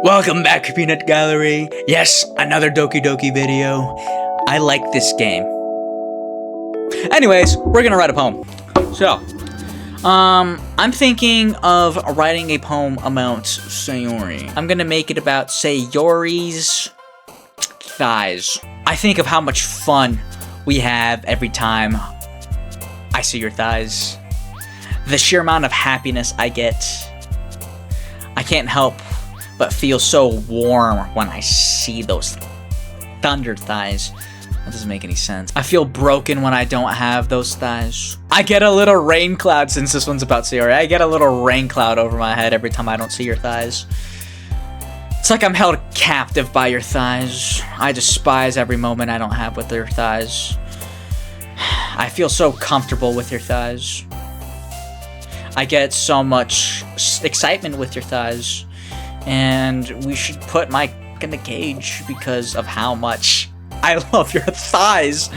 Welcome back, Peanut Gallery. Yes, another Doki Doki video. I like this game. Anyways, we're gonna write a poem. So, I'm thinking of writing a poem about Sayori. I'm gonna make it about Sayori's thighs. I think of how much fun we have every time I see your thighs. The sheer amount of happiness I get. I can't help but feel so warm when I see those thunder thighs. That doesn't make any sense. I feel broken when I don't have those thighs. I get a little rain cloud, since this one's about Sayori. I get a little rain cloud over my head every time I don't see your thighs. It's like I'm held captive by your thighs. I despise every moment I don't have with your thighs. I feel so comfortable with your thighs. I get so much excitement with your thighs. And we should put Mike in the cage because of how much I love your thighs.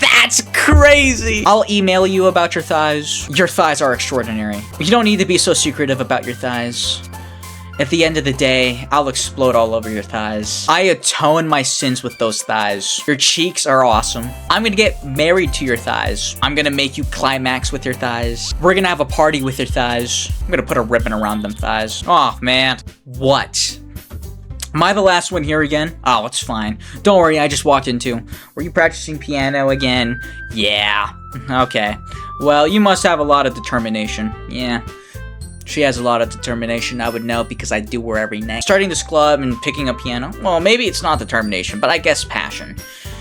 That's crazy! I'll email you about your thighs. Your thighs are extraordinary. You don't need to be so secretive about your thighs. At the end of the day, I'll explode all over your thighs. I atone my sins with those thighs. Your cheeks are awesome. I'm gonna get married to your thighs. I'm gonna make you climax with your thighs. We're gonna have a party with your thighs. I'm gonna put a ribbon around them thighs. Oh, man. What? Am I the last one here again? Oh, it's fine. Don't worry, I just walked into. Were you practicing piano again? Yeah. Okay. Well, you must have a lot of determination. Yeah. She has a lot of determination, I would know, because I do her every night. Starting this club and picking up piano? Well, maybe it's not determination, but I guess passion.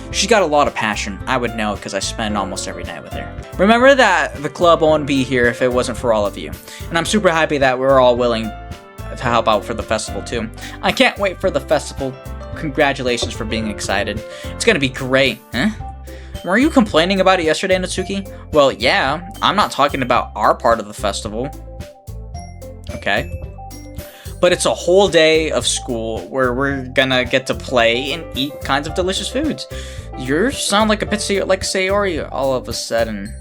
She's got a lot of passion. I would know because I spend almost every night with her. Remember that the club won't be here if it wasn't for all of you. And I'm super happy that we're all willing to help out for the festival too. I can't wait for the festival. Congratulations for being excited. It's gonna be great. Huh? Were you complaining about it yesterday, Natsuki? Well, yeah. I'm not talking about our part of the festival. Okay, but it's a whole day of school where we're gonna get to play and eat kinds of delicious foods. You sound like a bit like Sayori all of a sudden.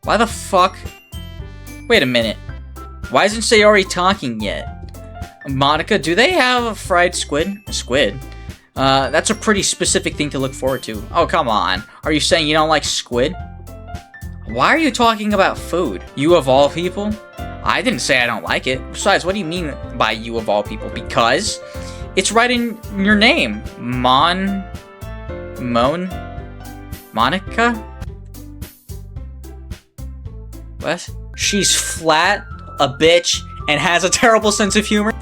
Why the fuck? Wait a minute. Why isn't Sayori talking yet? Monica, do they have a fried squid? Squid? That's a pretty specific thing to look forward to. Oh, come on. Are you saying you don't like squid? Why are you talking about food? You of all people? I didn't say I don't like it. Besides, what do you mean by you of all people? Because it's right in your name. Monica? What? She's flat, a bitch, and has a terrible sense of humor?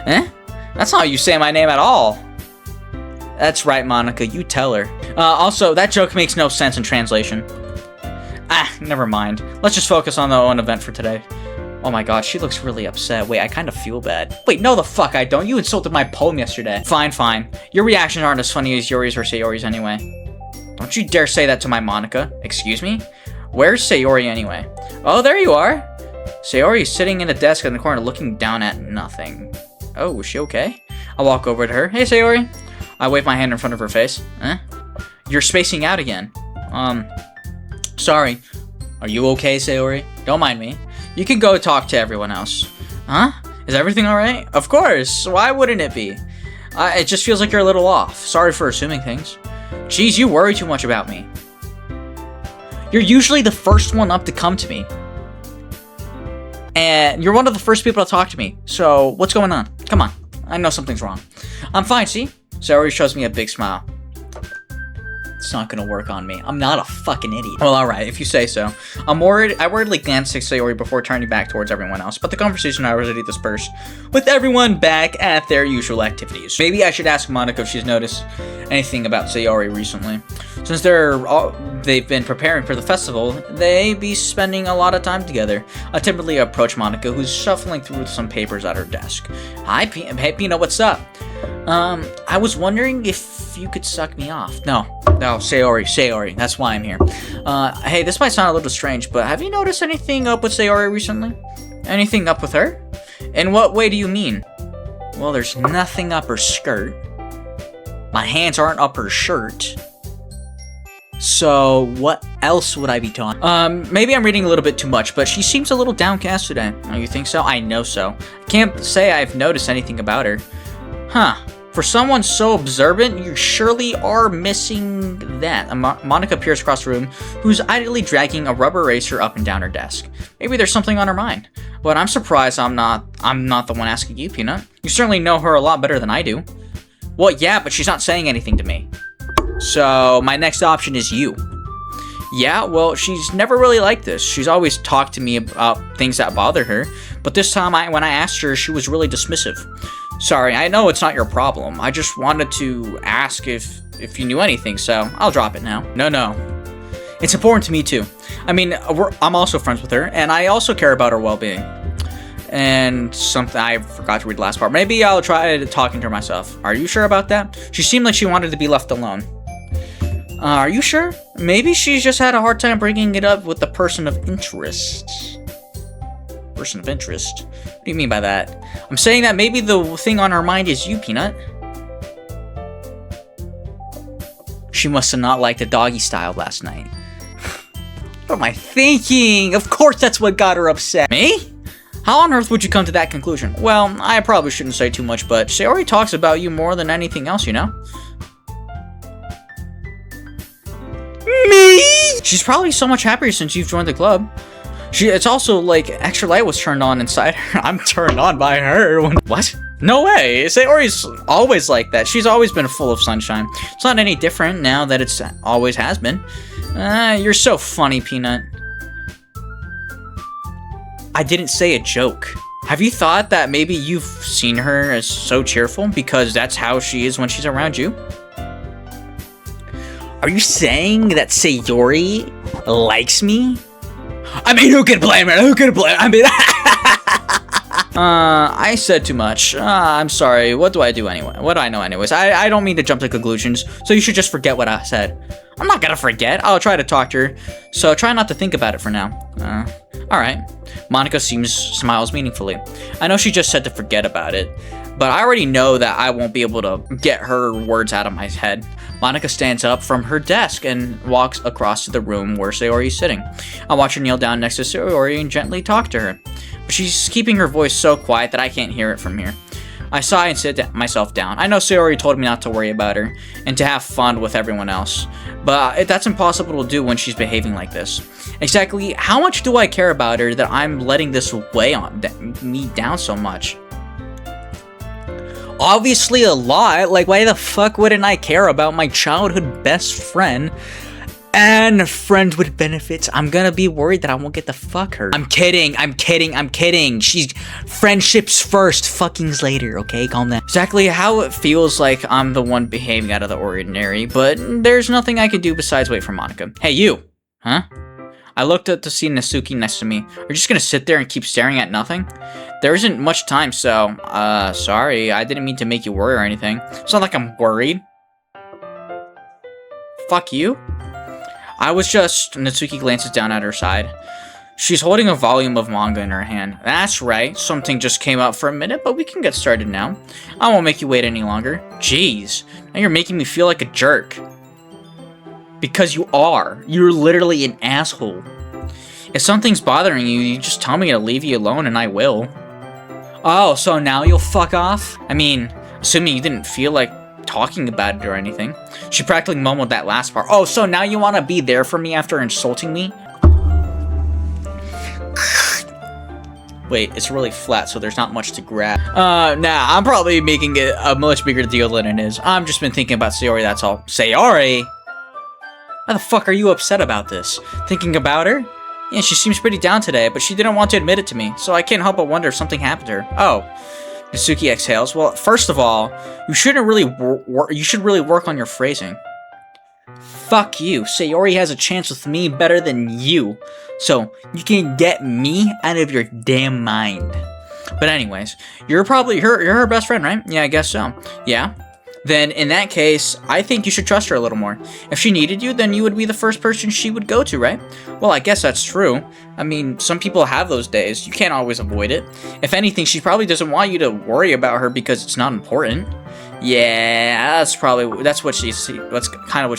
Eh? That's not how you say my name at all. That's right, Monica. You tell her. Also, that joke makes no sense in translation. Ah, never mind. Let's just focus on the own event for today. Oh my god, she looks really upset. Wait, I kind of feel bad. Wait, no the fuck I don't. You insulted my poem yesterday. Fine, fine. Your reactions aren't as funny as Yuri's or Sayori's anyway. Don't you dare say that to my Monica. Excuse me? Where's Sayori anyway? Oh, there you are. Sayori is sitting in the desk in the corner looking down at nothing. Oh, is she okay? I'll walk over to her. Hey, Sayori. I wave my hand in front of her face. Huh? You're spacing out again. Sorry. Are you okay, Sayori? Don't mind me. You can go talk to everyone else. Huh? Is everything alright? Of course. Why wouldn't it be? It just feels like you're a little off. Sorry for assuming things. Jeez, you worry too much about me. You're usually the first one up to come to me. And you're one of the first people to talk to me. So, what's going on? Come on. I know something's wrong. I'm fine, see? Sayori shows me a big smile. It's not gonna work on me. I'm not a fucking idiot. Well, alright, if you say so. I worriedly glanced at Sayori before turning back towards everyone else, but the conversation I was already dispersed, with everyone back at their usual activities. Maybe I should ask Monica if she's noticed anything about Sayori recently. Since they've been preparing for the festival, they be spending a lot of time together. I timidly approach Monica, who's shuffling through some papers at her desk. Hi, hey, Pina, what's up? I was wondering if you could suck me off. No, Sayori, that's why I'm here. Hey, this might sound a little strange, but have you noticed anything up with Sayori recently? Anything up with her? In what way do you mean? Well, there's nothing up her skirt. My hands aren't up her shirt. So, what else would I be talking? Maybe I'm reading a little bit too much, but she seems a little downcast today. Oh, you think so? I know so. I can't say I've noticed anything about her. Huh. For someone so observant, you surely are missing that. Monica appears across the room, who's idly dragging a rubber eraser up and down her desk. Maybe there's something on her mind. But I'm surprised I'm not the one asking you, Peanut. You certainly know her a lot better than I do. Well, yeah, but she's not saying anything to me. So, my next option is you. Yeah, well, she's never really like this. She's always talked to me about things that bother her, but this time when I asked her, she was really dismissive. Sorry, I know it's not your problem. I just wanted to ask if you knew anything, so I'll drop it now. No. It's important to me, too. I mean, I'm also friends with her, and I also care about her well-being. And something I forgot to read the last part. Maybe I'll try talking to her myself. Are you sure about that? She seemed like she wanted to be left alone. Are you sure? Maybe she's just had a hard time bringing it up with the person of interest. Person of interest? What do you mean by that? I'm saying that maybe the thing on her mind is you, Peanut. She must have not liked the doggy style last night. What am I thinking? Of course that's what got her upset. Me? How on earth would you come to that conclusion? Well, I probably shouldn't say too much, but Sayori talks about you more than anything else, you know? Me? She's probably so much happier since you've joined the club. It's also like extra light was turned on inside her. I'm turned on by her. What? No way. Sayori's always like that. She's always been full of sunshine. It's not any different now that it's always has been. You're so funny, Peanut. I didn't say a joke. Have you thought that maybe you've seen her as so cheerful because that's how she is when she's around you? Are you saying that Sayori likes me? I mean, who could blame her? Who could blame her? I mean, I said too much. I'm sorry. What do I do anyway? What do I know anyways? I don't mean to jump to conclusions, so you should just forget what I said. I'm not gonna forget. I'll try to talk to her, so try not to think about it for now. Alright. Monica smiles meaningfully. I know she just said to forget about it, but I already know that I won't be able to get her words out of my head. Monica stands up from her desk and walks across to the room where Sayori is sitting. I watch her kneel down next to Sayori and gently talk to her, but she's keeping her voice so quiet that I can't hear it from here. I sigh and sit myself down. I know Sayori told me not to worry about her and to have fun with everyone else, but that's impossible to do when she's behaving like this. Exactly how much do I care about her that I'm letting this weigh on me down so much? Obviously a lot. Like, why the fuck wouldn't I care about my childhood best friend and friends with benefits? I'm gonna be worried that I won't get to fuck her. I'm kidding. She's friendships first, fuckings later, okay? Calm down. Exactly how it feels like I'm the one behaving out of the ordinary, but there's nothing I could do besides wait for Monica. Hey, you! Huh? I looked up to see Natsuki next to me. Are you just gonna sit there and keep staring at nothing? There isn't much time, so, sorry. I didn't mean to make you worry or anything. It's not like I'm worried. Fuck you. I was just... Natsuki glances down at her side. She's holding a volume of manga in her hand. That's right. Something just came up for a minute, but we can get started now. I won't make you wait any longer. Jeez. Now you're making me feel like a jerk. Because you are. You're literally an asshole. If something's bothering you, you just tell me to leave you alone and I will. Oh, so now you'll fuck off? I mean, assuming you didn't feel like talking about it or anything. She practically mumbled that last part. Oh, so now you want to be there for me after insulting me? Wait, it's really flat, so there's not much to grab. Nah, I'm probably making it a much bigger deal than it is. I've just been thinking about Sayori, that's all. Sayori? Why the fuck are you upset about this? Thinking about her? Yeah, she seems pretty down today, but she didn't want to admit it to me, so I can't help but wonder if something happened to her. Oh. Natsuki exhales. Well, first of all, you should really work on your phrasing. Fuck you. Sayori has a chance with me better than you, so you can get me out of your damn mind. But anyways, you're her best friend, right? Yeah, I guess so. Yeah. Then in that case, I think you should trust her a little more. If she needed you, then you would be the first person she would go to, right? Well, I guess that's true. I mean, some people have those days. You can't always avoid it. If anything, she probably doesn't want you to worry about her because it's not important. Yeah, that's kind of what she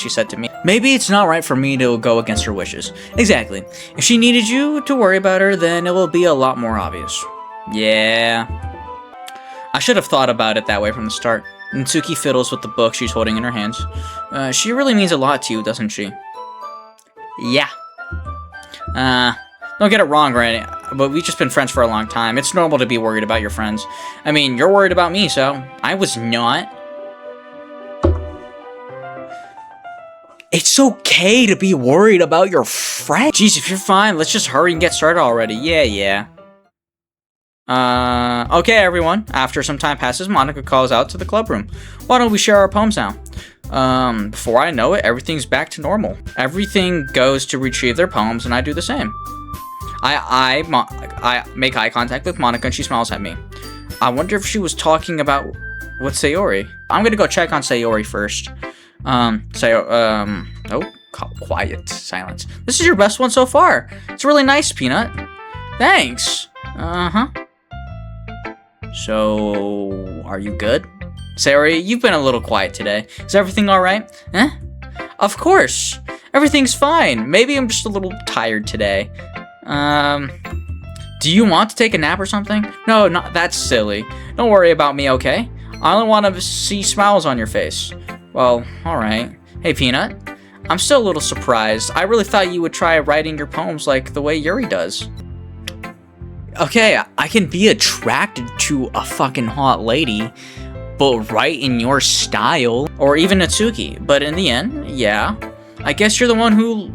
said to me. Maybe it's not right for me to go against her wishes. Exactly. If she needed you to worry about her, then it will be a lot more obvious. Yeah. I should have thought about it that way from the start. Natsuki fiddles with the book she's holding in her hands. She really means a lot to you, doesn't she? Yeah. Don't get it wrong, right? But we've just been friends for a long time. It's normal to be worried about your friends. I mean, you're worried about me, so I was not. It's okay to be worried about your friend. Jeez, if you're fine, let's just hurry and get started already. Yeah. Okay, everyone. After some time passes, Monika calls out to the club room. Why don't we share our poems now? Before I know it, everything's back to normal. Everything goes to retrieve their poems, and I do the same. I make eye contact with Monika, and she smiles at me. I wonder if she was talking about with Sayori. I'm gonna go check on Sayori first. Quiet. Silence. This is your best one so far. It's really nice, Peanut. Thanks. So, are you good? Sayori, you've been a little quiet today. Is everything alright? Eh? Of course. Everything's fine. Maybe I'm just a little tired today. Do you want to take a nap or something? No, that's silly. Don't worry about me, okay? I only want to see smiles on your face. Well, alright. Hey, Peanut. I'm still a little surprised. I really thought you would try writing your poems like the way Yuri does. Okay, I can be attracted to a fucking hot lady, but write in your style. Or even Natsuki. But in the end, yeah. I guess you're the one who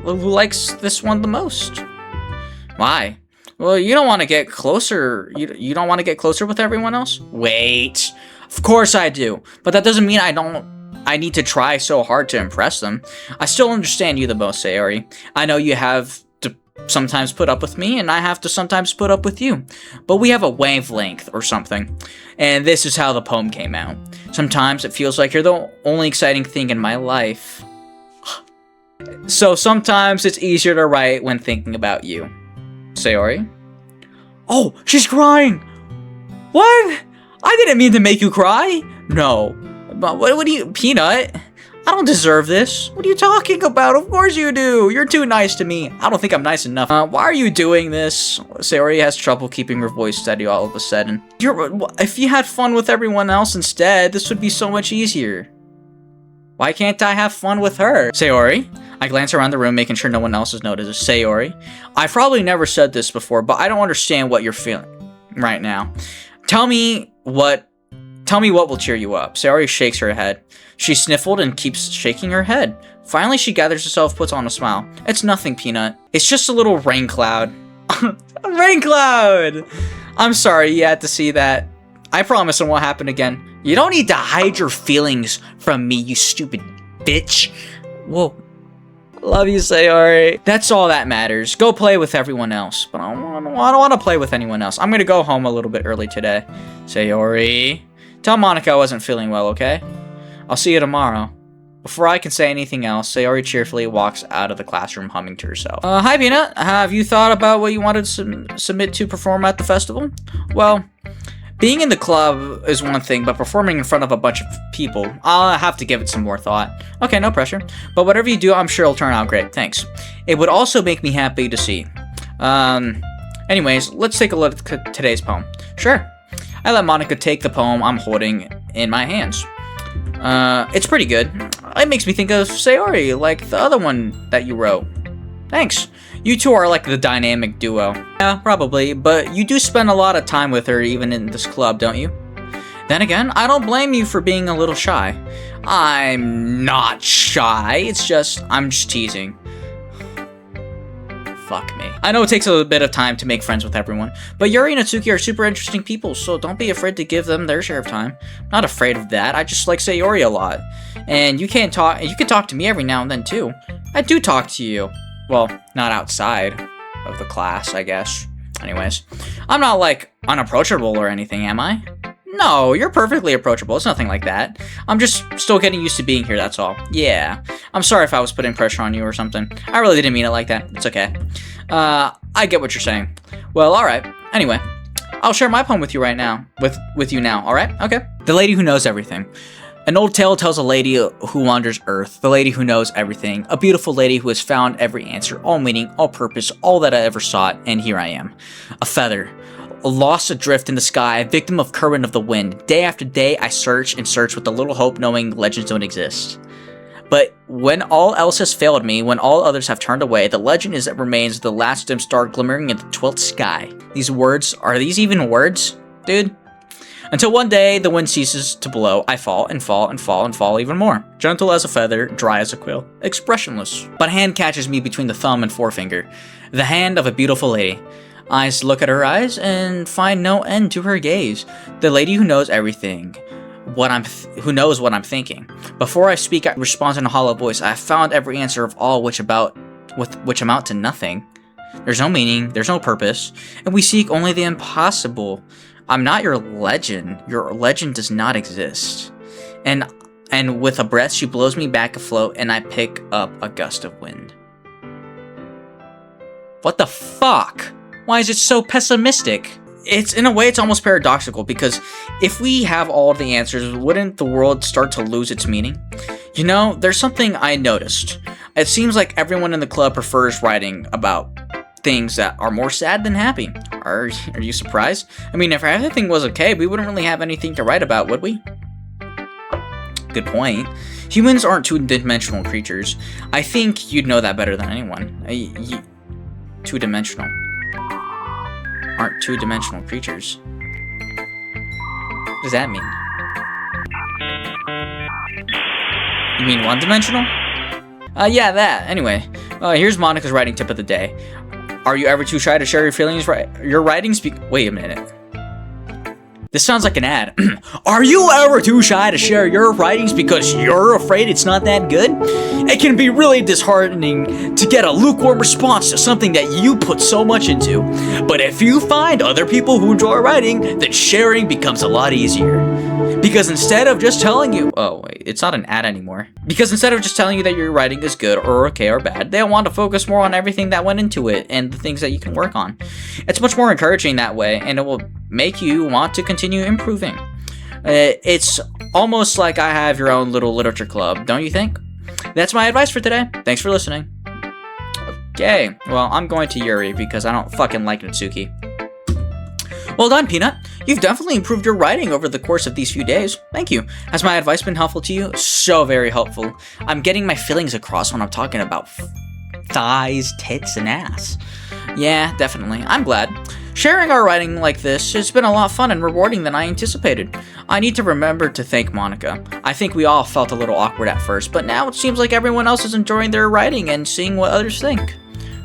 likes this one the most. Why? Well, you don't want to get closer. You don't want to get closer with everyone else? Wait. Of course I do. But that doesn't mean I need to try so hard to impress them. I still understand you the most, Sayori. I know you have to sometimes put up with me, and I have to sometimes put up with you. But we have a wavelength or something. And this is how the poem came out. Sometimes it feels like you're the only exciting thing in my life. So sometimes it's easier to write when thinking about you. Sayori? Oh, she's crying! What? I didn't mean to make you cry! No. But what do you... Peanut? I don't deserve this. What are you talking about? Of course you do! You're too nice to me. I don't think I'm nice enough. Why are you doing this? Sayori has trouble keeping her voice steady all of a sudden. If you had fun with everyone else instead, this would be so much easier. Why can't I have fun with her? Sayori? I glance around the room, making sure no one else has noticed. Sayori? I've probably never said this before, but I don't understand what you're feeling right now. Tell me what will cheer you up. Sayori shakes her head. She sniffled and keeps shaking her head. Finally, she gathers herself, puts on a smile. It's nothing, Peanut. It's just a little rain cloud. A rain cloud! I'm sorry you had to see that. I promise it won't happen again. You don't need to hide your feelings from me, you stupid bitch. Whoa. Love you, Sayori. That's all that matters. Go play with everyone else. But I don't want to play with anyone else. I'm going to go home a little bit early today. Sayori. Tell Monika I wasn't feeling well, okay? I'll see you tomorrow. Before I can say anything else, Sayori cheerfully walks out of the classroom humming to herself. Hi, Peanut. Have you thought about what you wanted to submit to perform at the festival? Well... being in the club is one thing, but performing in front of a bunch of people, I'll have to give it some more thought. Okay, no pressure. But whatever you do, I'm sure it'll turn out great. Thanks. It would also make me happy to see. Anyways, let's take a look at today's poem. Sure. I let Monika take the poem I'm holding in my hands. It's pretty good. It makes me think of Sayori, like the other one that you wrote. Thanks. You two are like the dynamic duo. Yeah, probably, but you do spend a lot of time with her even in this club, don't you? Then again, I don't blame you for being a little shy. I'm not shy, I'm just teasing. Fuck me. I know it takes a little bit of time to make friends with everyone, but Yuri and Natsuki are super interesting people, so don't be afraid to give them their share of time. I'm not afraid of that, I just like Sayori a lot. And you can talk to me every now and then too. I do talk to you. Well, not outside of the class, I guess. Anyways, I'm not, like, unapproachable or anything, am I? No, you're perfectly approachable. It's nothing like that. I'm just still getting used to being here, that's all. Yeah. I'm sorry if I was putting pressure on you or something. I really didn't mean it like that. It's okay. I get what you're saying. Well, alright. Anyway, I'll share my poem with you right now. With you now, alright? Okay. The Lady Who Knows Everything. An old tale tells a lady who wanders earth, the lady who knows everything, a beautiful lady who has found every answer, all meaning, all purpose, all that I ever sought, and here I am. A feather, lost adrift in the sky, a victim of current of the wind. Day after day I search and search with a little hope, knowing legends don't exist. But when all else has failed me, when all others have turned away, the legend is that remains the last dim star glimmering in the 12th sky. These words, are these even words, dude? Until one day, the wind ceases to blow, I fall, and fall, and fall, and fall even more. Gentle as a feather, dry as a quill, expressionless. But a hand catches me between the thumb and forefinger. The hand of a beautiful lady. Eyes look at her eyes, and find no end to her gaze. The lady who knows everything. Who knows what I'm thinking. Before I speak, I respond in a hollow voice. I have found every answer of all which amount to nothing. There's no meaning, there's no purpose, and we seek only the impossible. I'm not your legend. Your legend does not exist. And with a breath, she blows me back afloat, and I pick up a gust of wind. What the fuck? Why is it so pessimistic? It's, in a way, it's almost paradoxical, because if we have all the answers, wouldn't the world start to lose its meaning? You know, there's something I noticed. It seems like everyone in the club prefers writing about things that are more sad than happy. Are you surprised? I mean, if everything was okay, we wouldn't really have anything to write about, would we? Good point. Humans aren't two-dimensional creatures. I think you'd know that better than anyone. Two-dimensional. Aren't two-dimensional creatures. What does that mean? You mean one-dimensional? Yeah, that. Anyway, here's Monica's writing tip of the day. Are you ever too shy to share your feelings? Your writings? Wait a minute. This sounds like an ad. Are you ever too shy to share your writings because you're afraid it's not that good? It can be really disheartening to get a lukewarm response to something that you put so much into. But if you find other people who enjoy writing, then sharing becomes a lot easier. Because instead of just telling you... Oh, wait, it's not an ad anymore. Because instead of just telling you that your writing is good or okay or bad, they want to focus more on everything that went into it and the things that you can work on. It's much more encouraging that way, and it will make you want to continue improving. It's almost like I have your own little literature club, don't you think? That's my advice for today. Thanks for listening. Okay, well, I'm going to Yuri because I don't fucking like Natsuki. Well done, Peanut. You've definitely improved your writing over the course of these few days. Thank you. Has my advice been helpful to you? So very helpful. I'm getting my feelings across when I'm talking about thighs, tits, and ass. Yeah, definitely. I'm glad. Sharing our writing like this has been a lot fun and rewarding than I anticipated. I need to remember to thank Monica. I think we all felt a little awkward at first, but now it seems like everyone else is enjoying their writing and seeing what others think.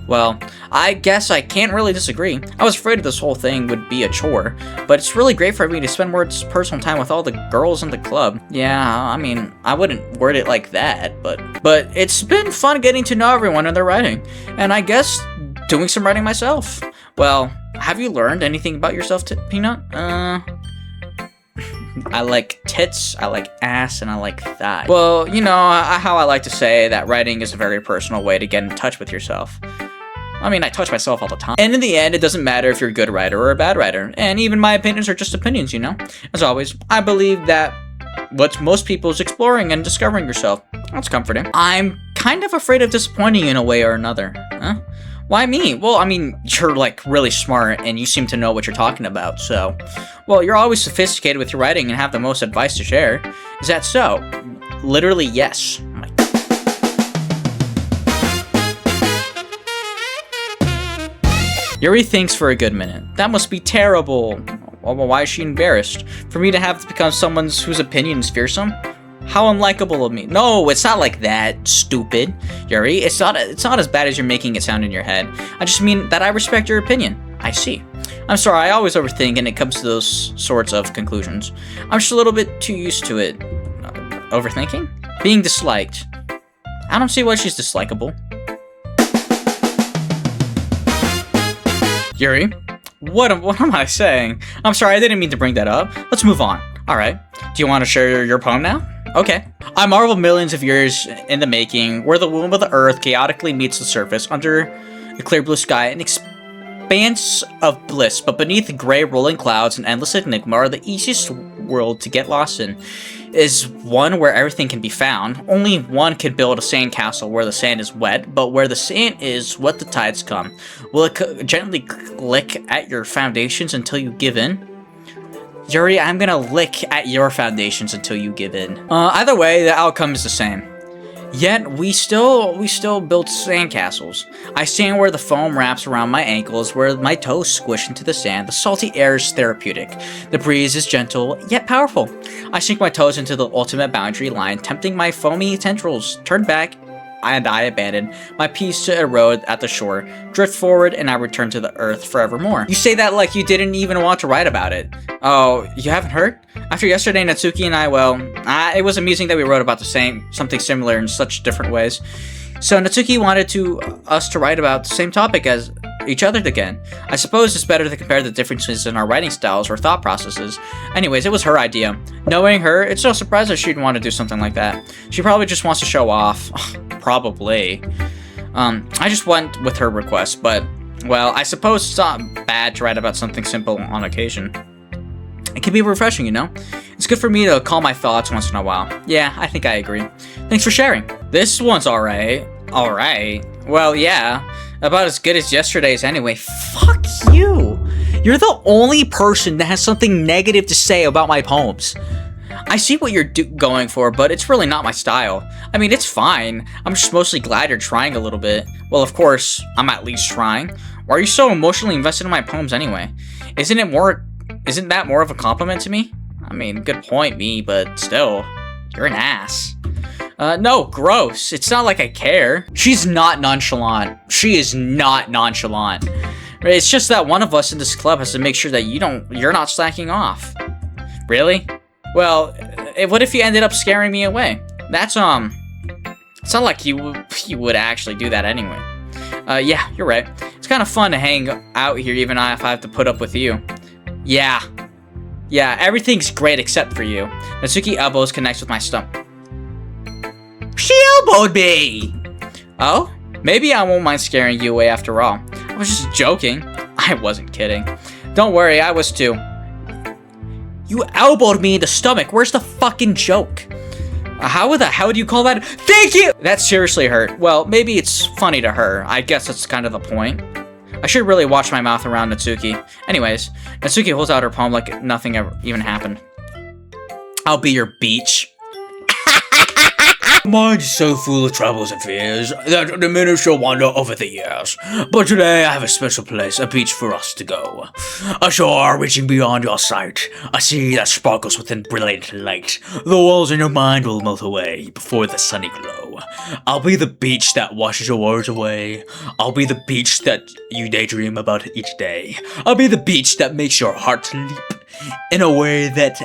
Well, I guess I can't really disagree. I was afraid this whole thing would be a chore, but it's really great for me to spend more personal time with all the girls in the club. Yeah, I mean, I wouldn't word it like that, but it's been fun getting to know everyone and their writing, and I guess doing some writing myself. Well, have you learned anything about yourself, Peanut? I like tits, I like ass, and I like thigh. Well, you know how I like to say that writing is a very personal way to get in touch with yourself. I mean, I touch myself all the time. And in the end, it doesn't matter if you're a good writer or a bad writer. And even my opinions are just opinions, you know? As always, I believe that what most people is exploring and discovering yourself. That's comforting. I'm kind of afraid of disappointing you in a way or another. Huh? Why me? Well, I mean, you're like really smart and you seem to know what you're talking about, so... Well, you're always sophisticated with your writing and have the most advice to share. Is that so? Literally, yes. Yuri thinks for a good minute. That must be terrible. Well, why is she embarrassed? For me to have to become someone whose opinion is fearsome? How unlikable of me. No, it's not like that, stupid. Yuri, it's not as bad as you're making it sound in your head. I just mean that I respect your opinion. I see. I'm sorry, I always overthink and it comes to those sorts of conclusions. I'm just a little bit too used to it. Overthinking? Being disliked. I don't see why she's dislikable. Yuri, what am I saying? I'm sorry, I didn't mean to bring that up. Let's move on. Alright, do you want to share your poem now? Okay. I marvel millions of years in the making, where the womb of the earth chaotically meets the surface under a clear blue sky and expanse of bliss, but beneath the gray rolling clouds and endless enigma are the easiest world to get lost in. Is one where everything can be found. Only one can build a sand castle where the sand is wet, but where the sand is, what the tides come. Will it gently lick at your foundations until you give in? Yuri, I'm gonna lick at your foundations until you give in. Either way, the outcome is the same. Yet, we still build sandcastles. I stand where the foam wraps around my ankles, where my toes squish into the sand. The salty air is therapeutic. The breeze is gentle, yet powerful. I sink my toes into the ultimate boundary line, tempting my foamy tendrils. Turn back, and I abandon my peace to erode at the shore, drift forward, and I return to the earth forevermore. You say that like you didn't even want to write about it. Oh, you haven't heard? After yesterday, Natsuki and I, well, it was amusing that we wrote about something similar in such different ways. So Natsuki wanted us to write about the same topic as each other again. I suppose it's better to compare the differences in our writing styles or thought processes. Anyways, it was her idea. Knowing her, it's no surprise that she'd want to do something like that. She probably just wants to show off. Probably. I just went with her request, but, well, I suppose it's not bad to write about something simple on occasion. It can be refreshing, you know? It's good for me to call my thoughts once in a while. Yeah, I think I agree. Thanks for sharing. This one's alright. Alright. Well, yeah. About as good as yesterday's anyway. Fuck you! You're the only person that has something negative to say about my poems. I see what you're going for, but it's really not my style. I mean, it's fine. I'm just mostly glad you're trying a little bit. Well, of course, I'm at least trying. Why are you so emotionally invested in my poems anyway? Isn't that more of a compliment to me? I mean, good point, me, but still, you're an ass. No, gross. It's not like I care. She's not nonchalant. She is not nonchalant. It's just that one of us in this club has to make sure that you're not slacking off. Really? Well, what if you ended up scaring me away? That's, it's not like you would actually do that anyway. Yeah, you're right. It's kind of fun to hang out here even if I have to put up with you. Yeah, everything's great except for you. Natsuki elbows connects with my stump. She elbowed me! Oh? Maybe I won't mind scaring you away after all. I was just joking. I wasn't kidding. Don't worry, I was too. You elbowed me in the stomach. Where's the fucking joke? How the hell do you call that? Thank you! That seriously hurt. Well, maybe it's funny to her. I guess that's kind of the point. I should really watch my mouth around Natsuki. Anyways, Natsuki holds out her palm like nothing ever even happened. I'll be your beach. Mind is so full of troubles and fears that diminish your wonder over the years. But today I have a special place, a beach for us to go. A shore reaching beyond your sight, a sea that sparkles with brilliant light. The walls in your mind will melt away before the sunny glow. I'll be the beach that washes your worries away. I'll be the beach that you daydream about each day. I'll be the beach that makes your heart leap in a way that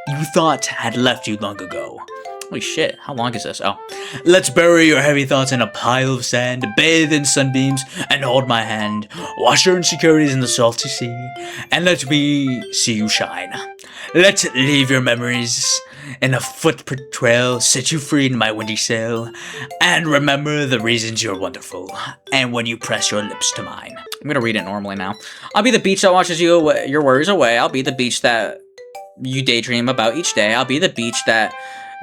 you thought had left you long ago. Holy shit, how long is this? Oh. Let's bury your heavy thoughts in a pile of sand, bathe in sunbeams, and hold my hand. Wash your insecurities in the salty sea, and let me see you shine. Let's leave your memories in a footprint trail, set you free in my windy sail, and remember the reasons you're wonderful, and when you press your lips to mine. I'm gonna read it normally now. I'll be the beach that washes your worries away. I'll be the beach that you daydream about each day. I'll be the beach that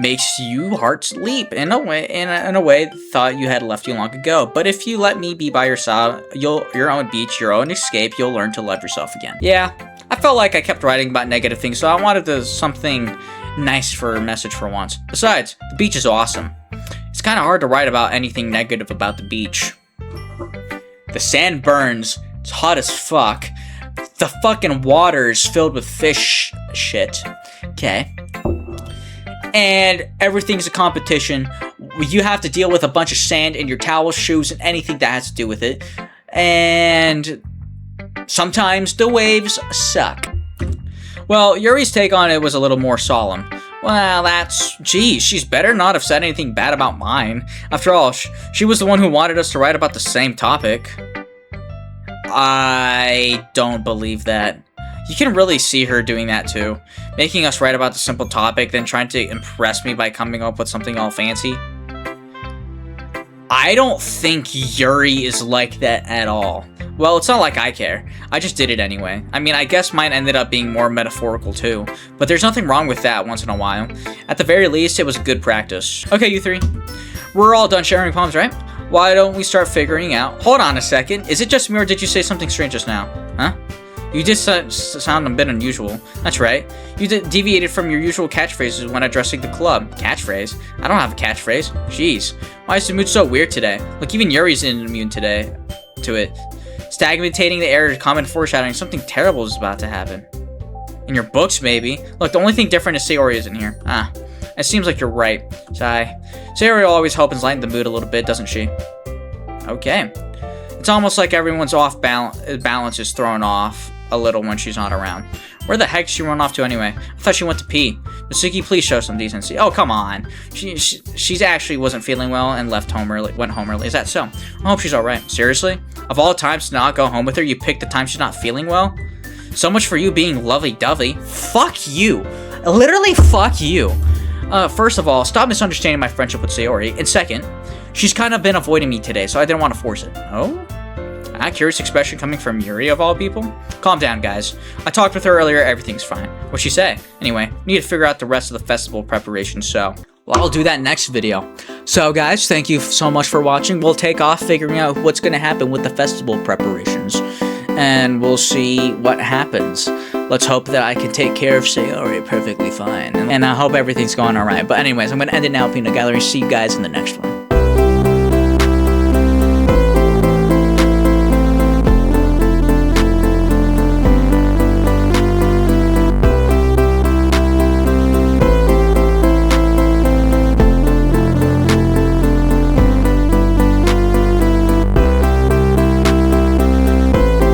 makes you hearts leap in a way thought you had left you long ago. But if you let me be by your side, your own beach, your own escape, you'll learn to love yourself again. Yeah, I felt like I kept writing about negative things, so I wanted something nice for a message for once. Besides, the beach is awesome. It's kind of hard to write about anything negative about the beach. The sand burns. It's hot as fuck. The fucking water is filled with fish shit. Okay. And everything's a competition. You have to deal with a bunch of sand in your towels, shoes, and anything that has to do with it. And sometimes the waves suck. Well, Yuri's take on it was a little more solemn. Well, geez, she's better not have said anything bad about mine. After all, she was the one who wanted us to write about the same topic. I don't believe that. You can really see her doing that too. Making us write about the simple topic, then trying to impress me by coming up with something all fancy. I don't think Yuri is like that at all. Well, it's not like I care. I just did it anyway. I mean, I guess mine ended up being more metaphorical too, but there's nothing wrong with that once in a while. At the very least, it was good practice. Okay, you three. We're all done sharing poems, right? Why don't we start figuring out... Hold on a second. Is it just me or did you say something strange just now? Huh? You did sound a bit unusual. That's right. You deviated from your usual catchphrases when addressing the club. Catchphrase? I don't have a catchphrase. Jeez. Why is the mood so weird today? Look, even Yuri's immune today to it. Stagnating the air, common foreshadowing. Something terrible is about to happen. In your books, maybe. Look, the only thing different is Sayori isn't here. Ah. It seems like you're right. Sigh. Sayori always helps and lighten the mood a little bit, doesn't she? Okay. It's almost like everyone's balance is thrown off a little when she's not around. Where the heck did she run off to anyway? I thought she went to pee. Nasuki, please show some decency. Oh, come on. She's actually wasn't feeling well and went home early. Is that so? I hope she's alright. Seriously? Of all times to not go home with her, you picked the time she's not feeling well? So much for you being lovey-dovey. Fuck you. Literally, fuck you. First of all, stop misunderstanding my friendship with Sayori. And second, she's kind of been avoiding me today, so I didn't want to force it. Oh? A curious expression coming from Yuri of all people? Calm down, guys. I talked with her earlier, everything's fine. What'd she say? Anyway, need to figure out the rest of the festival preparation, so... Well, I'll do that next video. So, guys, thank you so much for watching. We'll take off figuring out what's going to happen with the festival preparations. And we'll see what happens. Let's hope that I can take care of Sayori perfectly fine. And I hope everything's going alright. But anyways, I'm going to end it now, Peanut Gallery. See you guys in the next one.